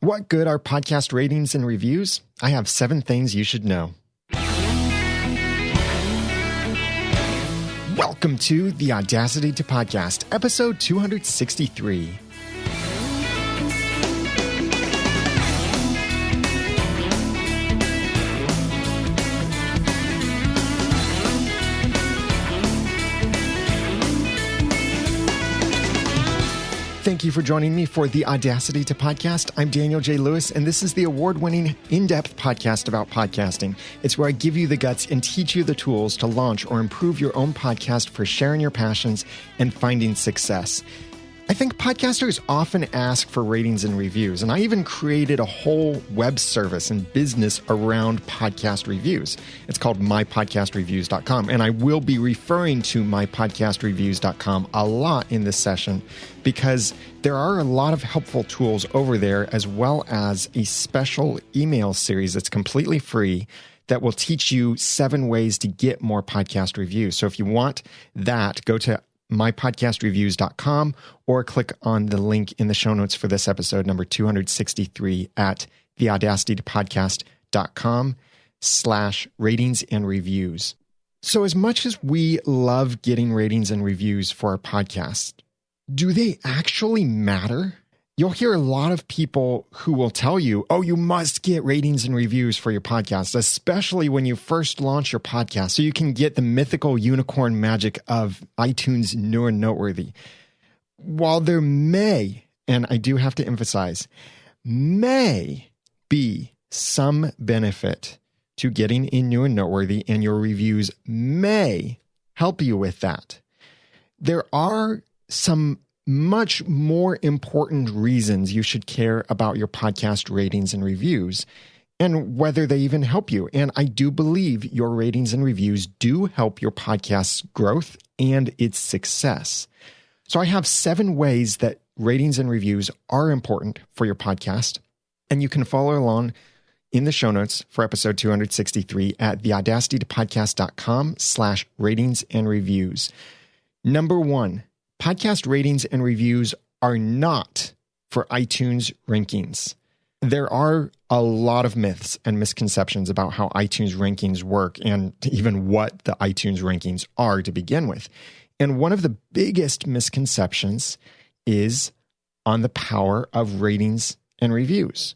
What good are podcast ratings and reviews? I have 7 things you should know. Welcome to the Audacity to Podcast, episode 263. Thank you for joining me for the Audacity to Podcast. I'm Daniel J. Lewis, and this is the award-winning, in-depth podcast about podcasting. It's where I give you the guts and teach you the tools to launch or improve your own podcast for sharing your passions and finding success. I think podcasters often ask for ratings and reviews, and I even created a whole web service and business around podcast reviews. It's called mypodcastreviews.com, and I will be referring to mypodcastreviews.com a lot in this session because there are a lot of helpful tools over there, as well as a special email series that's completely free that will teach you 7 ways to get more podcast reviews. So if you want that, go to mypodcastreviews.com or click on the link in the show notes for this episode number 263 at theaudacitypodcast.com/ratings and reviews. So as much as we love getting ratings and reviews for our podcast, do they actually matter? You'll hear a lot of people who will tell you, oh, you must get ratings and reviews for your podcast, especially when you first launch your podcast, so you can get the mythical unicorn magic of iTunes New and Noteworthy. While there may, and I do have to emphasize, may be some benefit to getting in New and Noteworthy, and your reviews may help you with that, there are some much more important reasons you should care about your podcast ratings and reviews and whether they even help you. And I do believe your ratings and reviews do help your podcast's growth and its success. So I have 7 ways that ratings and reviews are important for your podcast. And you can follow along in the show notes for episode 263 at theaudacitytopodcast.com/ratings and reviews. Number 1, podcast ratings and reviews are not for iTunes rankings. There are a lot of myths and misconceptions about how iTunes rankings work and even what the iTunes rankings are to begin with. And one of the biggest misconceptions is on the power of ratings and reviews.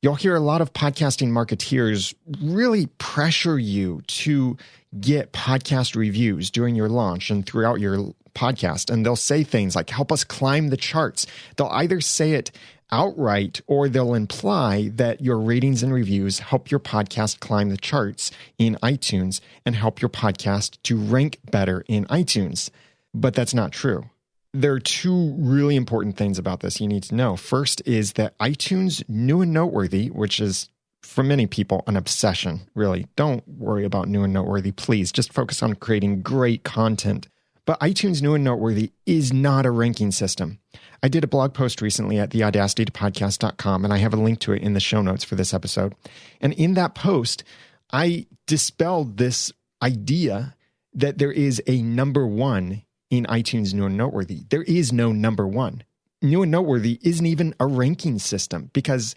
You'll hear a lot of podcasting marketeers really pressure you to get podcast reviews during your launch and throughout your podcast. And they'll say things like, help us climb the charts. They'll either say it outright or they'll imply that your ratings and reviews help your podcast climb the charts in iTunes and help your podcast to rank better in iTunes. But that's not true. There are 2 really important things about this you need to know. First is that iTunes New and Noteworthy, which is for many people an obsession, really. Don't worry about New and Noteworthy, please. Just focus on creating great content. But iTunes New and Noteworthy is not a ranking system. I did a blog post recently at theaudacitytopodcast.com, and I have a link to it in the show notes for this episode. And in that post, I dispelled this idea that there is a number 1 in iTunes New and Noteworthy. There is no number 1. New and Noteworthy isn't even a ranking system because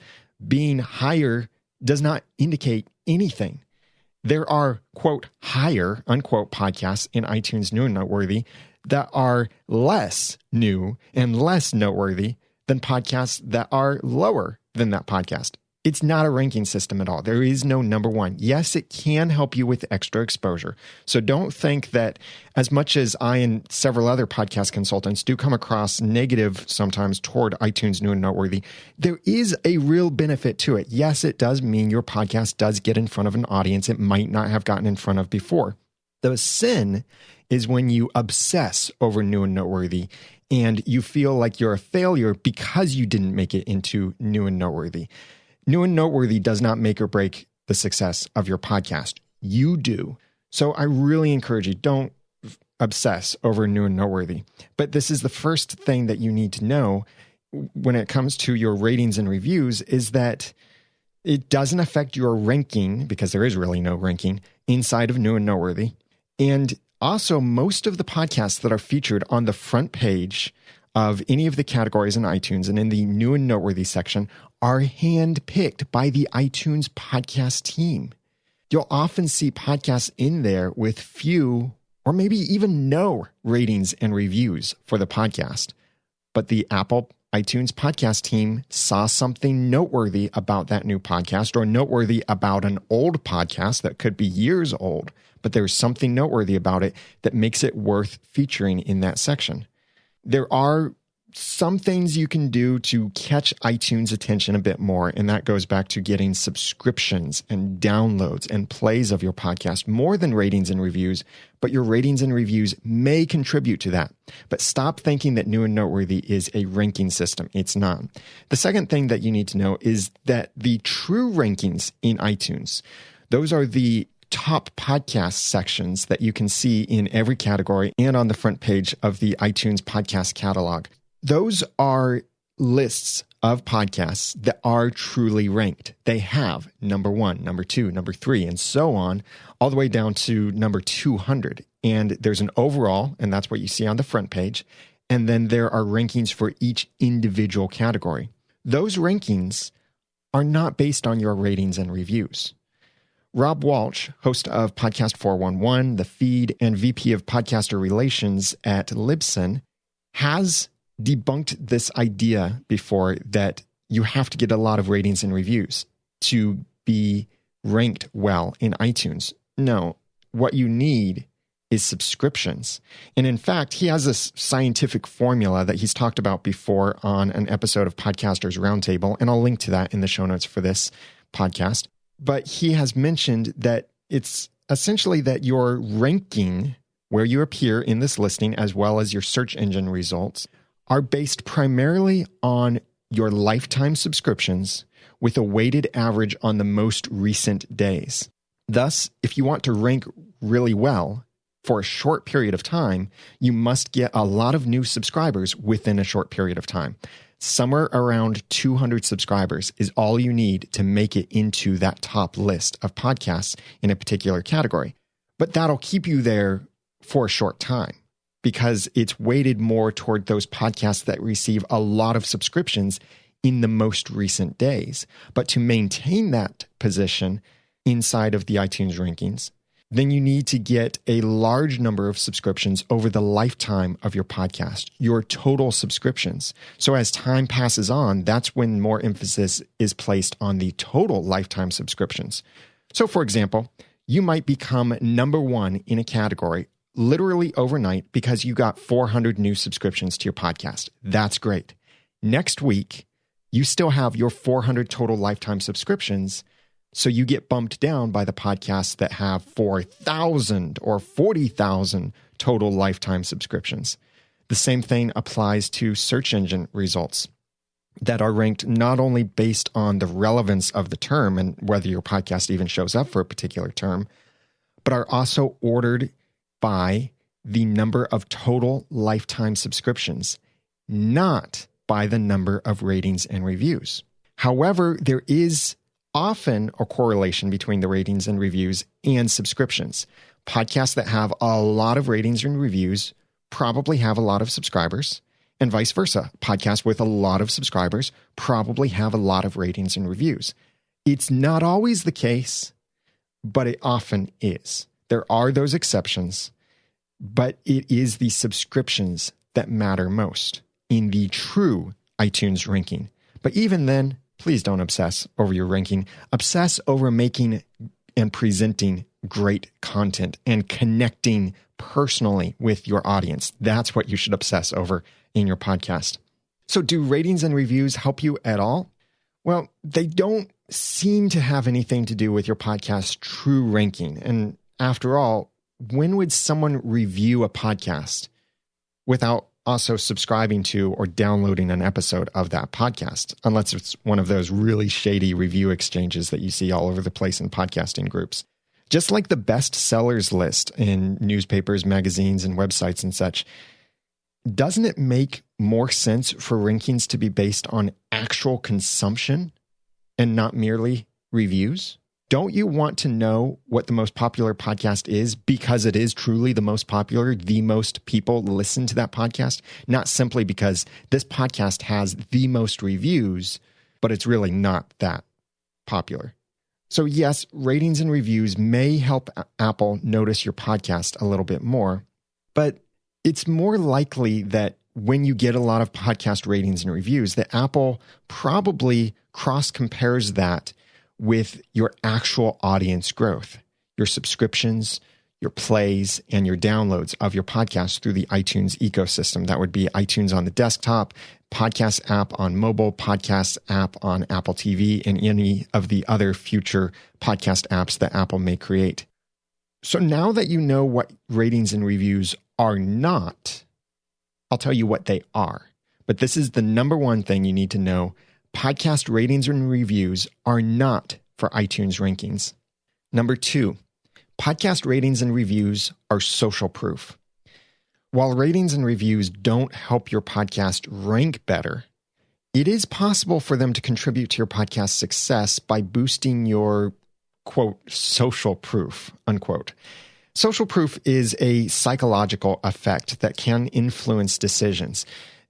being higher does not indicate anything. There are, quote, higher, unquote, podcasts in iTunes New and Noteworthy that are less new and less noteworthy than podcasts that are lower than that podcast. It's not a ranking system at all. There is no number 1. Yes, it can help you with extra exposure. So don't think that as much as I and several other podcast consultants do come across negative sometimes toward iTunes New and Noteworthy, there is a real benefit to it. Yes, it does mean your podcast does get in front of an audience it might not have gotten in front of before. The sin is when you obsess over New and Noteworthy and you feel like you're a failure because you didn't make it into New and Noteworthy. New and Noteworthy does not make or break the success of your podcast. You do. So I really encourage you, don't obsess over New and Noteworthy. But this is the first thing that you need to know when it comes to your ratings and reviews is that it doesn't affect your ranking, because there is really no ranking, inside of New and Noteworthy. And also, most of the podcasts that are featured on the front page of any of the categories in iTunes and in the New and Noteworthy section are handpicked by the iTunes podcast team. You'll often see podcasts in there with few or maybe even no ratings and reviews for the podcast. But the Apple iTunes podcast team saw something noteworthy about that new podcast or noteworthy about an old podcast that could be years old, but there's something noteworthy about it that makes it worth featuring in that section. There are some things you can do to catch iTunes' attention a bit more, and that goes back to getting subscriptions and downloads and plays of your podcast more than ratings and reviews, but your ratings and reviews may contribute to that. But stop thinking that New and Noteworthy is a ranking system. It's not. The second thing that you need to know is that the true rankings in iTunes, those are the top podcast sections that you can see in every category and on the front page of the iTunes podcast catalog. Those are lists of podcasts that are truly ranked. They have number 1, number 2, number 3, and so on, all the way down to number 200. And there's an overall, and that's what you see on the front page. And then there are rankings for each individual category. Those rankings are not based on your ratings and reviews. Rob Walsh, host of Podcast 411, The Feed, and VP of Podcaster Relations at Libsyn, has debunked this idea before that you have to get a lot of ratings and reviews to be ranked well in iTunes. No, what you need is subscriptions. And in fact, he has this scientific formula that he's talked about before on an episode of Podcasters Roundtable, and I'll link to that in the show notes for this podcast. But he has mentioned that it's essentially that your ranking, where you appear in this listing, as well as your search engine results, are based primarily on your lifetime subscriptions with a weighted average on the most recent days. Thus, if you want to rank really well for a short period of time, you must get a lot of new subscribers within a short period of time. Somewhere around 200 subscribers is all you need to make it into that top list of podcasts in a particular category. But that'll keep you there for a short time, because it's weighted more toward those podcasts that receive a lot of subscriptions in the most recent days. But to maintain that position inside of the iTunes rankings, then you need to get a large number of subscriptions over the lifetime of your podcast, your total subscriptions. So as time passes on, that's when more emphasis is placed on the total lifetime subscriptions. So for example, you might become number 1 in a category literally overnight because you got 400 new subscriptions to your podcast. That's great. Next week, you still have your 400 total lifetime subscriptions, so you get bumped down by the podcasts that have 4,000 or 40,000 total lifetime subscriptions. The same thing applies to search engine results that are ranked not only based on the relevance of the term and whether your podcast even shows up for a particular term, but are also ordered by the number of total lifetime subscriptions, not by the number of ratings and reviews. However, there is often a correlation between the ratings and reviews and subscriptions. Podcasts that have a lot of ratings and reviews probably have a lot of subscribers, and vice versa. Podcasts with a lot of subscribers probably have a lot of ratings and reviews. It's not always the case, but it often is. There are those exceptions, but it is the subscriptions that matter most in the true iTunes ranking. But even then, please don't obsess over your ranking. Obsess over making and presenting great content and connecting personally with your audience. That's what you should obsess over in your podcast. So do ratings and reviews help you at all? Well, they don't seem to have anything to do with your podcast's true ranking. And after all, when would someone review a podcast without also subscribing to or downloading an episode of that podcast? Unless it's one of those really shady review exchanges that you see all over the place in podcasting groups. Just like the best sellers list in newspapers, magazines, and websites and such, doesn't it make more sense for rankings to be based on actual consumption and not merely reviews? Don't you want to know what the most popular podcast is because it is truly the most popular, the most people listen to that podcast? Not simply because this podcast has the most reviews, but it's really not that popular. So yes, ratings and reviews may help Apple notice your podcast a little bit more, but it's more likely that when you get a lot of podcast ratings and reviews, that Apple probably cross-compares that with your actual audience growth, your subscriptions, your plays, and your downloads of your podcast through the iTunes ecosystem. That would be iTunes on the desktop, podcast app on mobile, podcast app on Apple TV, and any of the other future podcast apps that Apple may create. So now that you know what ratings and reviews are not, I'll tell you what they are. But this is the number one thing you need to know. Podcast ratings and reviews are not for iTunes rankings. Number 2, podcast ratings and reviews are social proof. While ratings and reviews don't help your podcast rank better, it is possible for them to contribute to your podcast success by boosting your, quote, social proof, unquote. Social proof is a psychological effect that can influence decisions.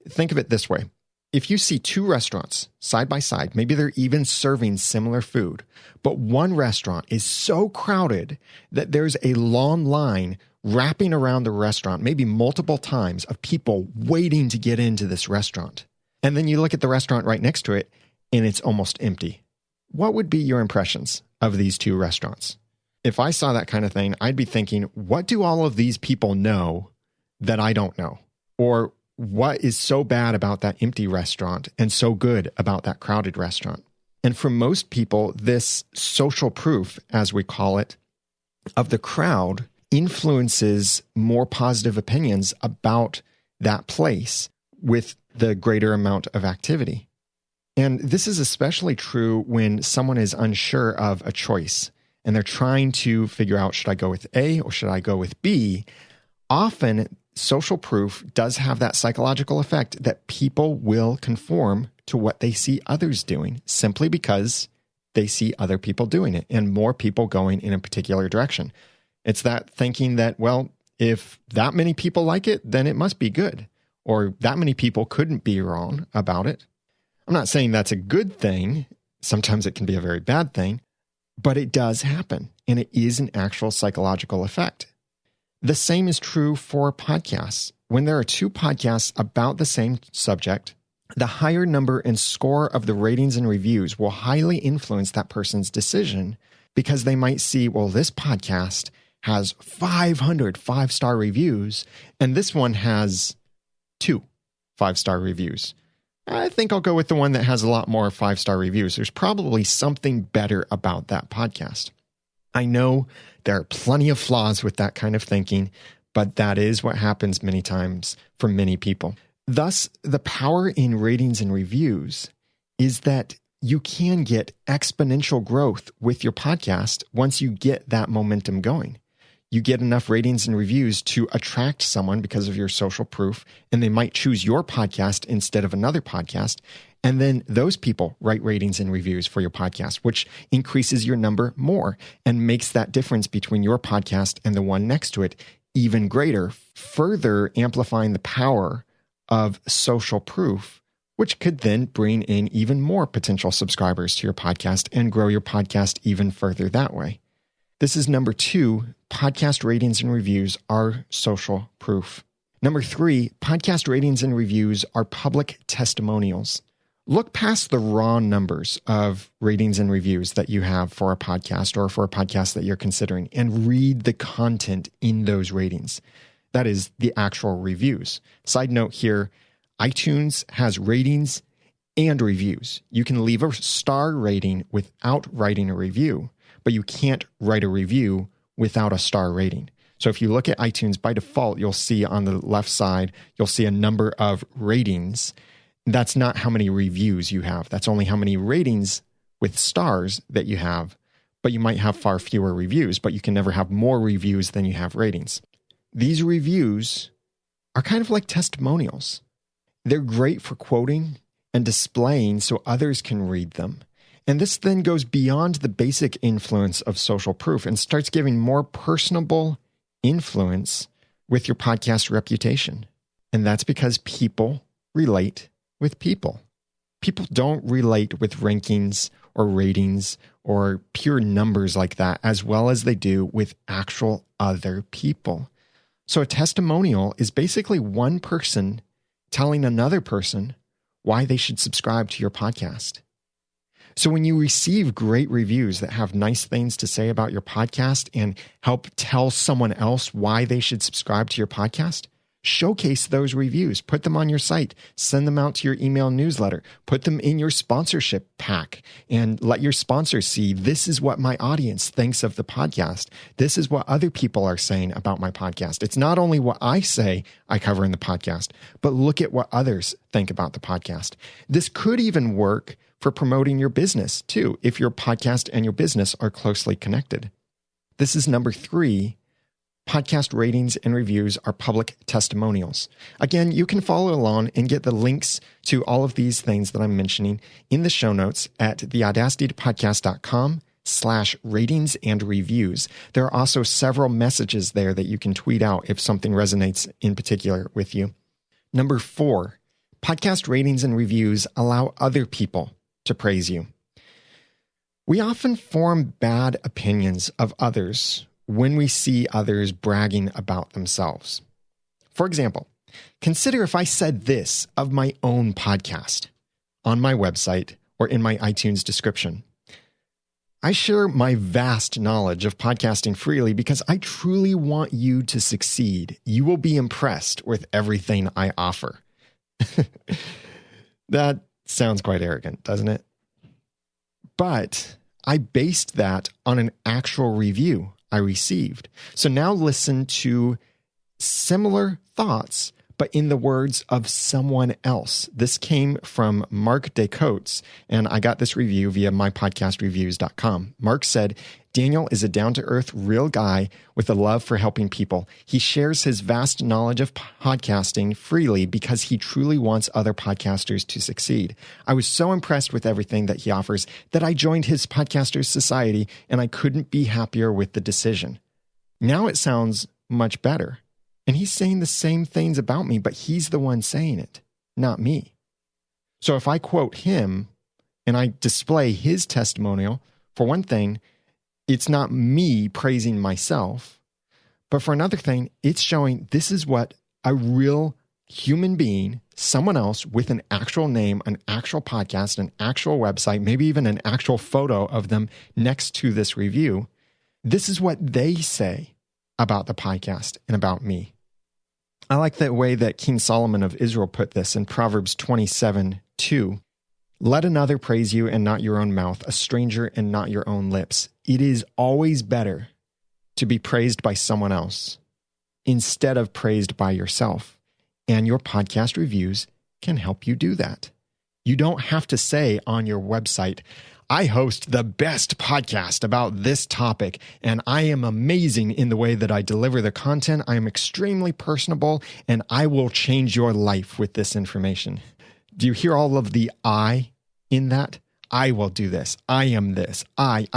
Think of it this way. If you see 2 restaurants side by side, maybe they're even serving similar food, but one restaurant is so crowded that there's a long line wrapping around the restaurant, maybe multiple times, of people waiting to get into this restaurant. And then you look at the restaurant right next to it and it's almost empty. What would be your impressions of these 2 restaurants? If I saw that kind of thing, I'd be thinking, what do all of these people know that I don't know? Or what is so bad about that empty restaurant and so good about that crowded restaurant? And for most people, this social proof, as we call it, of the crowd influences more positive opinions about that place with the greater amount of activity. And this is especially true when someone is unsure of a choice and they're trying to figure out, should I go with A or should I go with B? Often, social proof does have that psychological effect that people will conform to what they see others doing simply because they see other people doing it and more people going in a particular direction. It's that thinking that, well, if that many people like it, then it must be good, or that many people couldn't be wrong about it. I'm not saying that's a good thing. Sometimes it can be a very bad thing, but it does happen, and it is an actual psychological effect. The same is true for podcasts. When there are 2 podcasts about the same subject, the higher number and score of the ratings and reviews will highly influence that person's decision because they might see, well, this podcast has 500 5-star reviews, and this one has 2 5-star reviews. I think I'll go with the one that has a lot more 5-star reviews. There's probably something better about that podcast. I know there are plenty of flaws with that kind of thinking, but that is what happens many times for many people. Thus, the power in ratings and reviews is that you can get exponential growth with your podcast once you get that momentum going. You get enough ratings and reviews to attract someone because of your social proof, and they might choose your podcast instead of another podcast. And then those people write ratings and reviews for your podcast, which increases your number more and makes that difference between your podcast and the one next to it even greater, further amplifying the power of social proof, which could then bring in even more potential subscribers to your podcast and grow your podcast even further that way. This is number 2. Podcast ratings and reviews are social proof. Number 3, podcast ratings and reviews are public testimonials. Look past the raw numbers of ratings and reviews that you have for a podcast or for a podcast that you're considering and read the content in those ratings. That is the actual reviews. Side note here, iTunes has ratings and reviews. You can leave a star rating without writing a review, but you can't write a review without a star rating. So if you look at iTunes, by default, you'll see on the left side, you'll see a number of ratings. That's not how many reviews you have. That's only how many ratings with stars that you have. But you might have far fewer reviews, but you can never have more reviews than you have ratings. These reviews are kind of like testimonials. They're great for quoting and displaying so others can read them. And this then goes beyond the basic influence of social proof and starts giving more personable influence with your podcast reputation. And that's because people relate with people. People don't relate with rankings or ratings or pure numbers like that as well as they do with actual other people. So a testimonial is basically one person telling another person why they should subscribe to your podcast. So when you receive great reviews that have nice things to say about your podcast and help tell someone else why they should subscribe to your podcast, showcase those reviews, put them on your site, send them out to your email newsletter, put them in your sponsorship pack, and let your sponsors see this is what my audience thinks of the podcast. This is what other people are saying about my podcast. It's not only what I say I cover in the podcast, but look at what others think about the podcast. This could even work for promoting your business too, if your podcast and your business are closely connected. This is number 3. Podcast ratings and reviews are public testimonials. Again, you can follow along and get the links to all of these things that I'm mentioning in the show notes at theaudacitypodcast.com/ratings and reviews. There are also several messages there that you can tweet out if something resonates in particular with you. Number 4, podcast ratings and reviews allow other people to praise you. We often form bad opinions of others when we see others bragging about themselves. For example, consider if I said this of my own podcast on my website or in my iTunes description. I share my vast knowledge of podcasting freely because I truly want you to succeed. You will be impressed with everything I offer. That sounds quite arrogant, doesn't it? But I based that on an actual review I received. So now listen to similar thoughts, but in the words of someone else. This came from Mark Descotes, and I got this review via mypodcastreviews.com. Mark said, Daniel is a down-to-earth, real guy with a love for helping people. He shares his vast knowledge of podcasting freely because he truly wants other podcasters to succeed. I was so impressed with everything that he offers that I joined his Podcasters Society, and I couldn't be happier with the decision. Now it sounds much better. And he's saying the same things about me, but he's the one saying it, not me. So if I quote him and I display his testimonial, for one thing, it's not me praising myself, but for another thing, it's showing this is what a real human being, someone else with an actual name, an actual podcast, an actual website, maybe even an actual photo of them next to this review, this is what they say about the podcast and about me. I like the way that King Solomon of Israel put this in Proverbs 27:2. Let another praise you and not your own mouth, a stranger and not your own lips. It is always better to be praised by someone else instead of praised by yourself. And your podcast reviews can help you do that. You don't have to say on your website, I host the best podcast about this topic, and I am amazing in the way that I deliver the content. I am extremely personable, and I will change your life with this information. Do you hear all of the I in that? I will do this. I am this. I.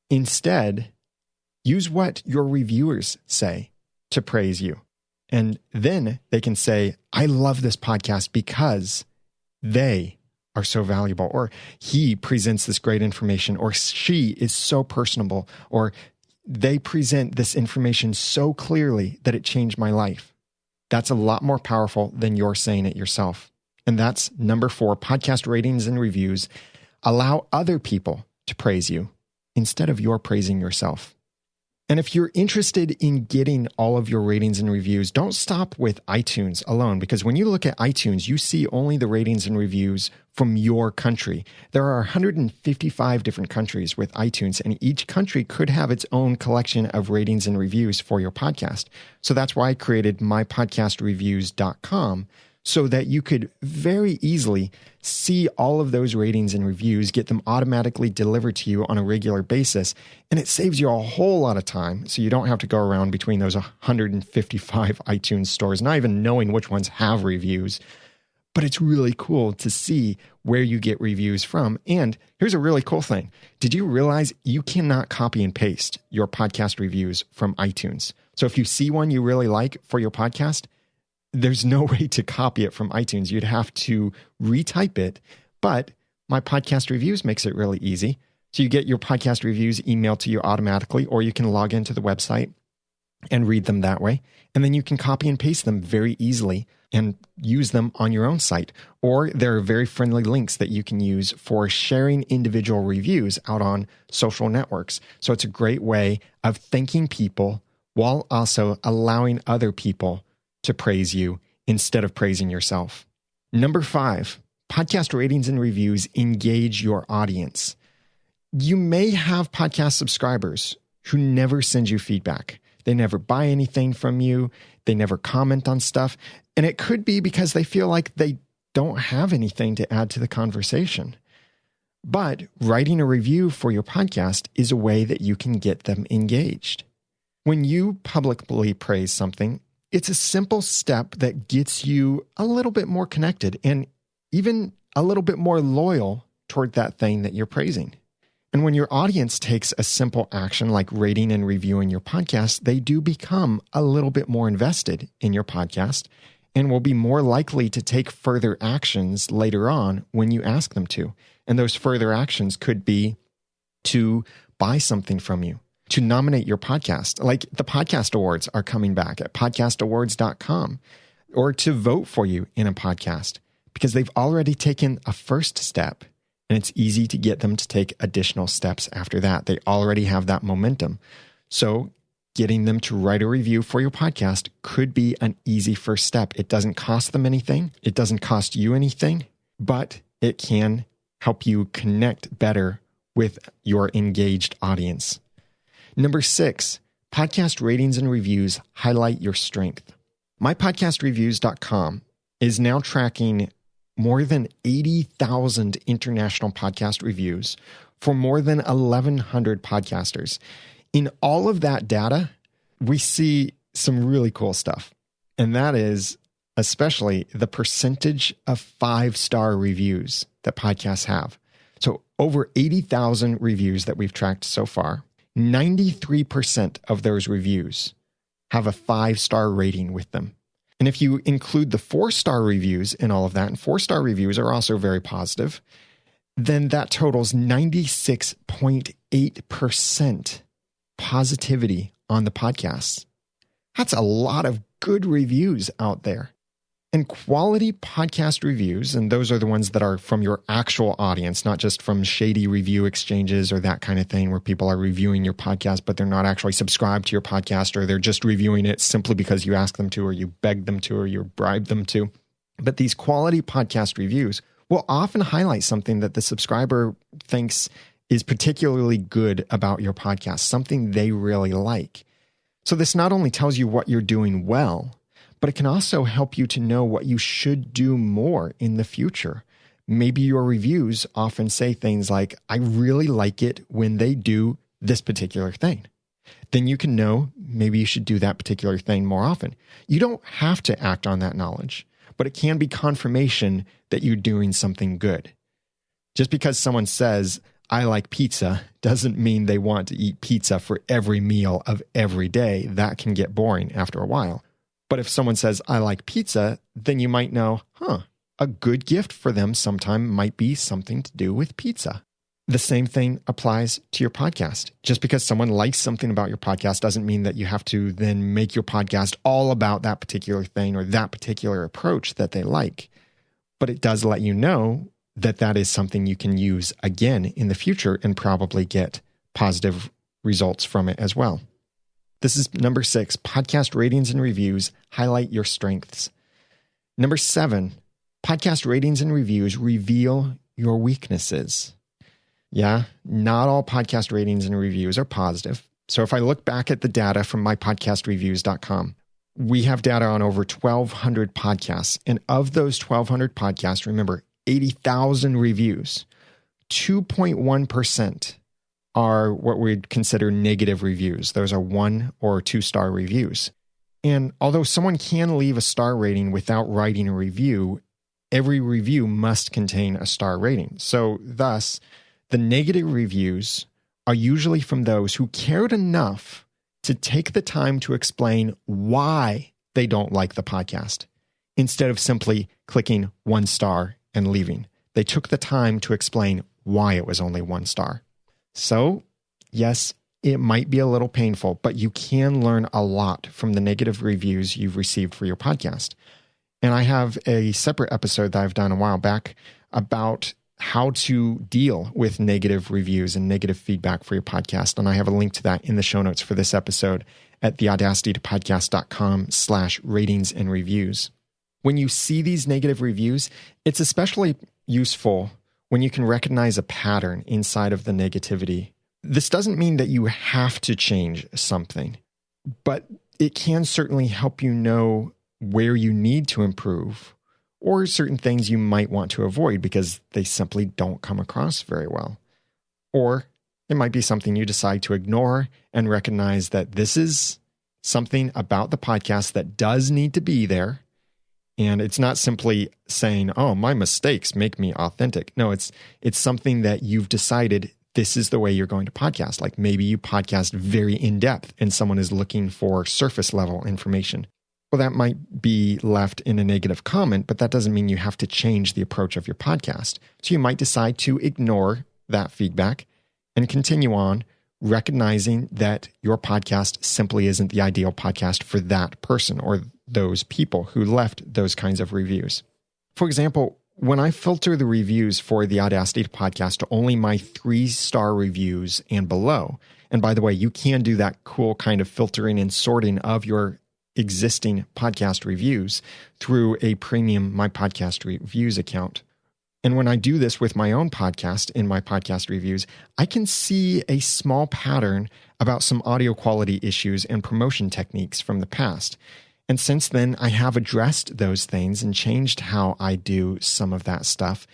Instead, use what your reviewers say to praise you. And then they can say, I love this podcast because they are so valuable, or he presents this great information, or she is so personable, or they present this information so clearly that it changed my life. That's a lot more powerful than you're saying it yourself. And that's number 4, podcast ratings and reviews allow other people to praise you instead of your praising yourself. And if you're interested in getting all of your ratings and reviews, don't stop with iTunes alone, because when you look at iTunes, you see only the ratings and reviews from your country. There are 155 different countries with iTunes, and each country could have its own collection of ratings and reviews for your podcast. So that's why I created mypodcastreviews.com, so that you could very easily see all of those ratings and reviews, get them automatically delivered to you on a regular basis. And it saves you a whole lot of time, so you don't have to go around between those 155 iTunes stores, not even knowing which ones have reviews. But it's really cool to see where you get reviews from. And here's a really cool thing. Did you realize you cannot copy and paste your podcast reviews from iTunes? So if you see one you really like for your podcast, there's no way to copy it from iTunes. You'd have to retype it, but My Podcast Reviews makes it really easy. So you get your podcast reviews emailed to you automatically, or you can log into the website and read them that way. And then you can copy and paste them very easily and use them on your own site. Or there are very friendly links that you can use for sharing individual reviews out on social networks. So it's a great way of thanking people while also allowing other people to praise you instead of praising yourself. Number 5, podcast ratings and reviews engage your audience. You may have podcast subscribers who never send you feedback. They never buy anything from you. They never comment on stuff. And it could be because they feel like they don't have anything to add to the conversation. But writing a review for your podcast is a way that you can get them engaged. When you publicly praise something, it's a simple step that gets you a little bit more connected and even a little bit more loyal toward that thing that you're praising. And when your audience takes a simple action like rating and reviewing your podcast, they do become a little bit more invested in your podcast and will be more likely to take further actions later on when you ask them to. And those further actions could be to buy something from you, to nominate your podcast. Like the podcast awards are coming back at podcastawards.com, or to vote for you in a podcast because they've already taken a first step. And it's easy to get them to take additional steps after that. They already have that momentum. So getting them to write a review for your podcast could be an easy first step. It doesn't cost them anything. It doesn't cost you anything, but it can help you connect better with your engaged audience. Number 6, podcast ratings and reviews highlight your strength. MyPodcastReviews.com is now tracking more than 80,000 international podcast reviews for more than 1,100 podcasters. In all of that data, we see some really cool stuff. And that is especially the percentage of 5-star reviews that podcasts have. So over 80,000 reviews that we've tracked so far, 93% of those reviews have a 5-star rating with them. And if you include the 4-star reviews in all of that, and 4-star reviews are also very positive, then that totals 96.8% positivity on the podcasts. That's a lot of good reviews out there. And quality podcast reviews, and those are the ones that are from your actual audience, not just from shady review exchanges or that kind of thing where people are reviewing your podcast, but they're not actually subscribed to your podcast, or they're just reviewing it simply because you ask them to, or you beg them to, or you bribe them to. But these quality podcast reviews will often highlight something that the subscriber thinks is particularly good about your podcast, something they really like. So this not only tells you what you're doing well, but it can also help you to know what you should do more in the future. Maybe your reviews often say things like, I really like it when they do this particular thing. Then you can know maybe you should do that particular thing more often. You don't have to act on that knowledge, but it can be confirmation that you're doing something good. Just because someone says, I like pizza, doesn't mean they want to eat pizza for every meal of every day. That can get boring after a while. But if someone says, I like pizza, then you might know, a good gift for them sometime might be something to do with pizza. The same thing applies to your podcast. Just because someone likes something about your podcast doesn't mean that you have to then make your podcast all about that particular thing or that particular approach that they like. But it does let you know that that is something you can use again in the future and probably get positive results from it as well. This is number 6, podcast ratings and reviews highlight your strengths. Number 7, podcast ratings and reviews reveal your weaknesses. Yeah, not all podcast ratings and reviews are positive. So if I look back at the data from mypodcastreviews.com, we have data on over 1,200 podcasts. And of those 1,200 podcasts, remember, 80,000 reviews, 2.1% are what we'd consider negative reviews. Those are 1 or 2-star reviews. And although someone can leave a star rating without writing a review, every review must contain a star rating. So thus, the negative reviews are usually from those who cared enough to take the time to explain why they don't like the podcast. instead of simply clicking 1 star and leaving. They took the time to explain why it was only 1 star. So, yes, it might be a little painful, but you can learn a lot from the negative reviews you've received for your podcast. And I have a separate episode that I've done a while back about how to deal with negative reviews and negative feedback for your podcast. And I have a link to that in the show notes for this episode at theaudacitytopodcast.com/ratings and reviews. When you see these negative reviews, it's especially useful when you can recognize a pattern inside of the negativity. This doesn't mean that you have to change something, but it can certainly help you know where you need to improve or certain things you might want to avoid because they simply don't come across very well. Or it might be something you decide to ignore and recognize that this is something about the podcast that does need to be there. And it's not simply saying, oh, my mistakes make me authentic. No, it's something that you've decided this is the way you're going to podcast. Like maybe you podcast very in-depth and someone is looking for surface level information. Well, that might be left in a negative comment, but that doesn't mean you have to change the approach of your podcast. So you might decide to ignore that feedback and continue on, recognizing that your podcast simply isn't the ideal podcast for that person or those people who left those kinds of reviews. For example, when I filter the reviews for the Audacity podcast to only my 3-star reviews and below, and by the way, you can do that cool kind of filtering and sorting of your existing podcast reviews through a premium My Podcast Reviews account. And when I do this with my own podcast in my podcast reviews, I can see a small pattern about some audio quality issues and promotion techniques from the past. And since then, I have addressed those things and changed how I do some of that stuff.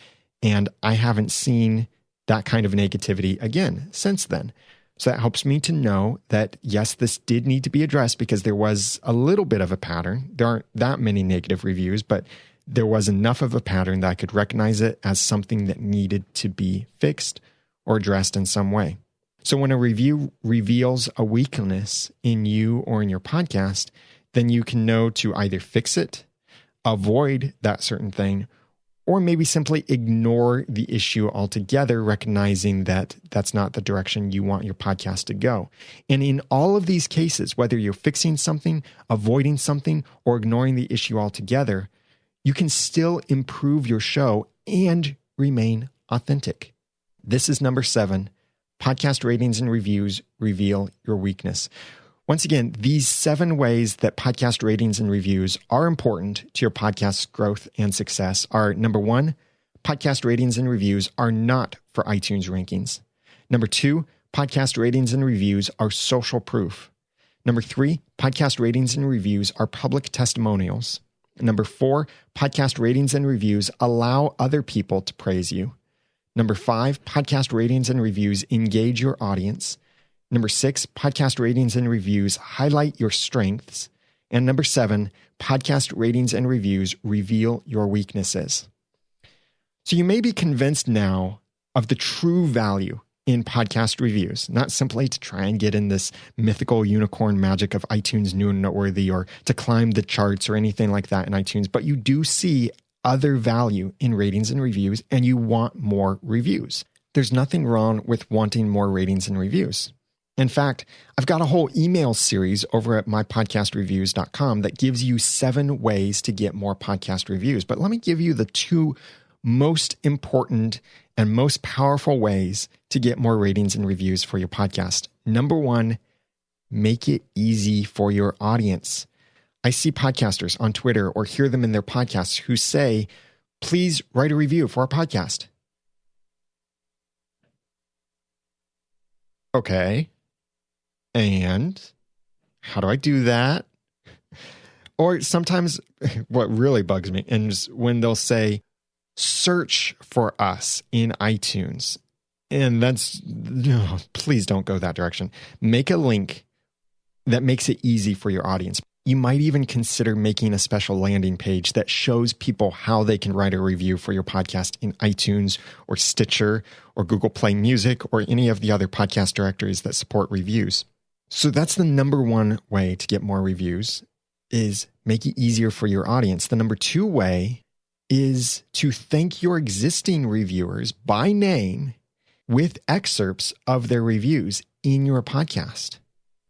And I haven't seen that kind of negativity again since then. So that helps me to know that, yes, this did need to be addressed because there was a little bit of a pattern. There aren't that many negative reviews, but there was enough of a pattern that I could recognize it as something that needed to be fixed or addressed in some way. So when a review reveals a weakness in you or in your podcast, then you can know to either fix it, avoid that certain thing, or maybe simply ignore the issue altogether, recognizing that that's not the direction you want your podcast to go. And in all of these cases, whether you're fixing something, avoiding something, or ignoring the issue altogether, you can still improve your show and remain authentic. This is number 7. Podcast ratings and reviews reveal your weakness. Once again, these 7 ways that podcast ratings and reviews are important to your podcast's growth and success are: number 1, podcast ratings and reviews are not for iTunes rankings. Number 2, podcast ratings and reviews are social proof. Number 3, podcast ratings and reviews are public testimonials. Number 4, podcast ratings and reviews allow other people to praise you. Number 5, podcast ratings and reviews engage your audience. Number 6, podcast ratings and reviews highlight your strengths. And number 7, podcast ratings and reviews reveal your weaknesses. So you may be convinced now of the true value in podcast reviews, not simply to try and get in this mythical unicorn magic of iTunes new and noteworthy or to climb the charts or anything like that in iTunes, but you do see other value in ratings and reviews and you want more reviews. There's nothing wrong with wanting more ratings and reviews. In fact, I've got a whole email series over at mypodcastreviews.com that gives you 7 ways to get more podcast reviews. But let me give you the 2 most important and most powerful ways to get more ratings and reviews for your podcast. Number 1, make it easy for your audience. I see podcasters on Twitter or hear them in their podcasts who say, please write a review for our podcast. Okay. And how do I do that? Or sometimes what really bugs me is when they'll say, search for us in iTunes. And that's, no, please don't go that direction. Make a link that makes it easy for your audience. You might even consider making a special landing page that shows people how they can write a review for your podcast in iTunes or Stitcher or Google Play Music or any of the other podcast directories that support reviews. So that's the number 1 way to get more reviews. is make it easier for your audience. The number 2 way is to thank your existing reviewers by name with excerpts of their reviews in your podcast.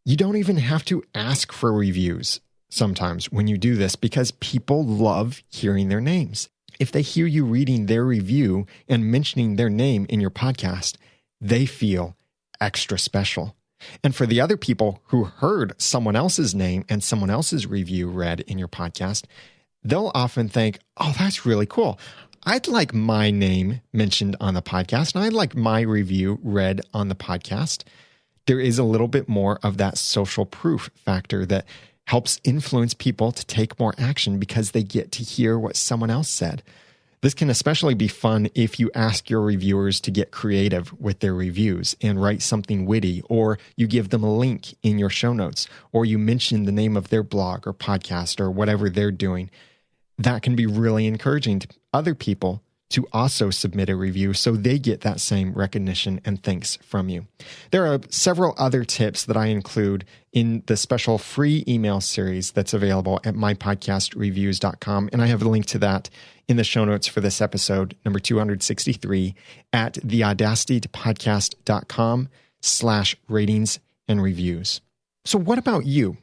You don't even have to ask for reviews sometimes when you do this because people love hearing their names. If they hear you reading their review and mentioning their name in your podcast, they feel extra special. And for the other people who heard someone else's name and someone else's review read in your podcast, they'll often think, oh, that's really cool. I'd like my name mentioned on the podcast, and I'd like my review read on the podcast. There is a little bit more of that social proof factor that helps influence people to take more action because they get to hear what someone else said. This can especially be fun if you ask your reviewers to get creative with their reviews and write something witty, or you give them a link in your show notes, or you mention the name of their blog or podcast or whatever they're doing. That can be really encouraging to other people to also submit a review so they get that same recognition and thanks from you. There are several other tips that I include in the special free email series that's available at mypodcastreviews.com, and I have a link to that in the show notes for this episode, number 263, at theaudacitypodcast.com/ratings and reviews. So what about you?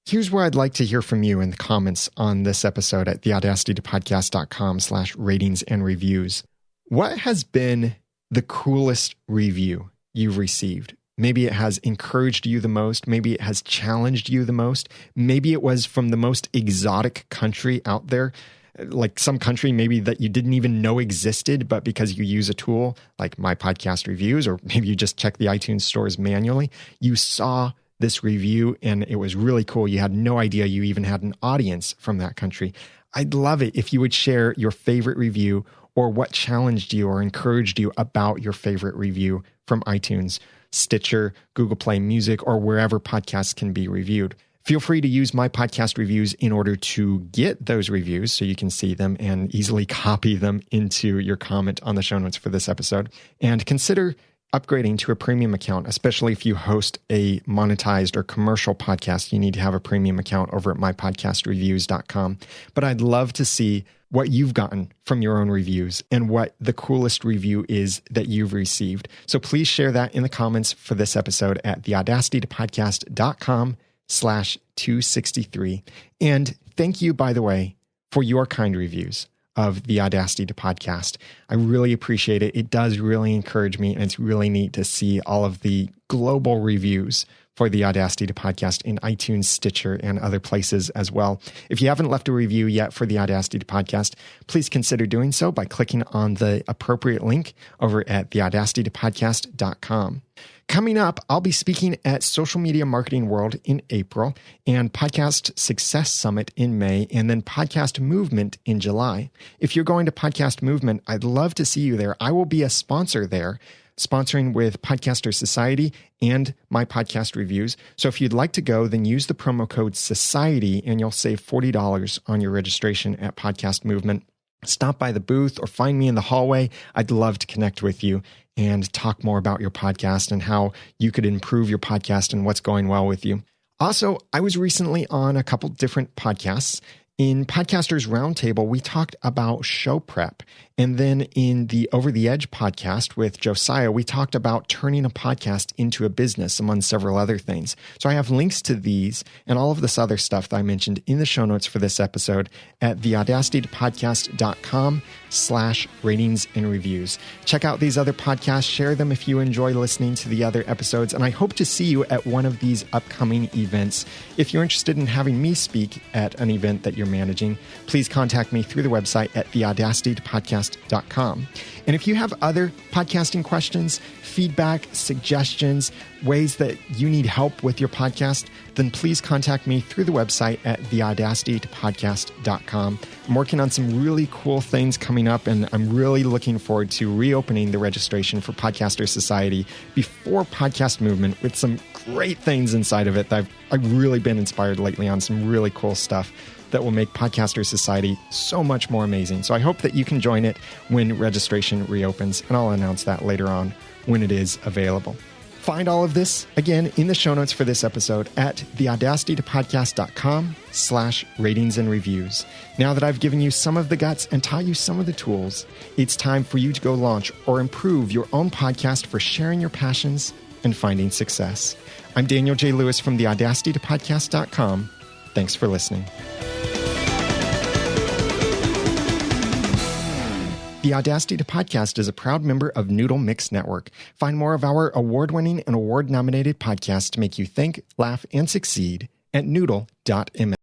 Here's where I'd like to hear from you in the comments on this episode at theaudacitypodcast.com/ratings and reviews. What has been the coolest review you've received? Maybe it has encouraged you the most. Maybe it has challenged you the most. Maybe it was from the most exotic country out there, like some country maybe that you didn't even know existed, but because you use a tool like My Podcast Reviews, or maybe you just check the iTunes stores manually, you saw this review and it was really cool. You had no idea you even had an audience from that country. I'd love it if you would share your favorite review or what challenged you or encouraged you about your favorite review from iTunes, Stitcher, Google Play Music, or wherever podcasts can be reviewed. Feel free to use My Podcast Reviews in order to get those reviews so you can see them and easily copy them into your comment on the show notes for this episode. And consider upgrading to a premium account, especially if you host a monetized or commercial podcast. You need to have a premium account over at mypodcastreviews.com. But I'd love to see what you've gotten from your own reviews and what the coolest review is that you've received. So please share that in the comments for this episode at theaudacitypodcast.com/263. And thank you, by the way, for your kind reviews of the Audacity to Podcast. I really appreciate it. It does really encourage me, and it's really neat to see all of the global reviews for the Audacity to Podcast in iTunes, Stitcher, and other places as well. If you haven't left a review yet for the Audacity to Podcast, please consider doing so by clicking on the appropriate link over at theaudacitytopodcast.com. Coming up, I'll be speaking at Social Media Marketing World in April and Podcast Success Summit in May, and then Podcast Movement in July. If you're going to Podcast Movement, I'd love to see you there. I will be a sponsor there, sponsoring with Podcaster Society and My Podcast Reviews. So if you'd like to go, then use the promo code SOCIETY and you'll save $40 on your registration at Podcast Movement. Stop by the booth or find me in the hallway. I'd love to connect with you and talk more about your podcast and how you could improve your podcast and what's going well with you. Also, I was recently on a couple different podcasts. In Podcasters Roundtable, we talked about show prep. And then in the Over the Edge podcast with Josiah, we talked about turning a podcast into a business, among several other things. So I have links to these and all of this other stuff that I mentioned in the show notes for this episode at theaudacitypodcast.com/ratings and reviews. Check out these other podcasts, share them if you enjoy listening to the other episodes, and I hope to see you at one of these upcoming events. If you're interested in having me speak at an event that you're managing, please contact me through the website at theaudacitypodcast.com. And if you have other podcasting questions, feedback, suggestions, ways that you need help with your podcast, then please contact me through the website at theaudacitypodcast.com. I'm working on some really cool things coming up, and I'm really looking forward to reopening the registration for Podcaster Society before Podcast Movement with some great things inside of it that I've really been inspired lately on, some really cool stuff that will make Podcaster Society so much more amazing. So I hope that you can join it when registration reopens, and I'll announce that later on when it is available. Find all of this, again, in the show notes for this episode at theaudacitytopodcast.com/ratings and reviews. Now that I've given you some of the guts and taught you some of the tools, it's time for you to go launch or improve your own podcast for sharing your passions and finding success. I'm Daniel J. Lewis from theaudacitytopodcast.com. Thanks for listening. The Audacity to Podcast is a proud member of Noodle Mix Network. Find more of our award-winning and award-nominated podcasts to make you think, laugh, and succeed at noodle.ms.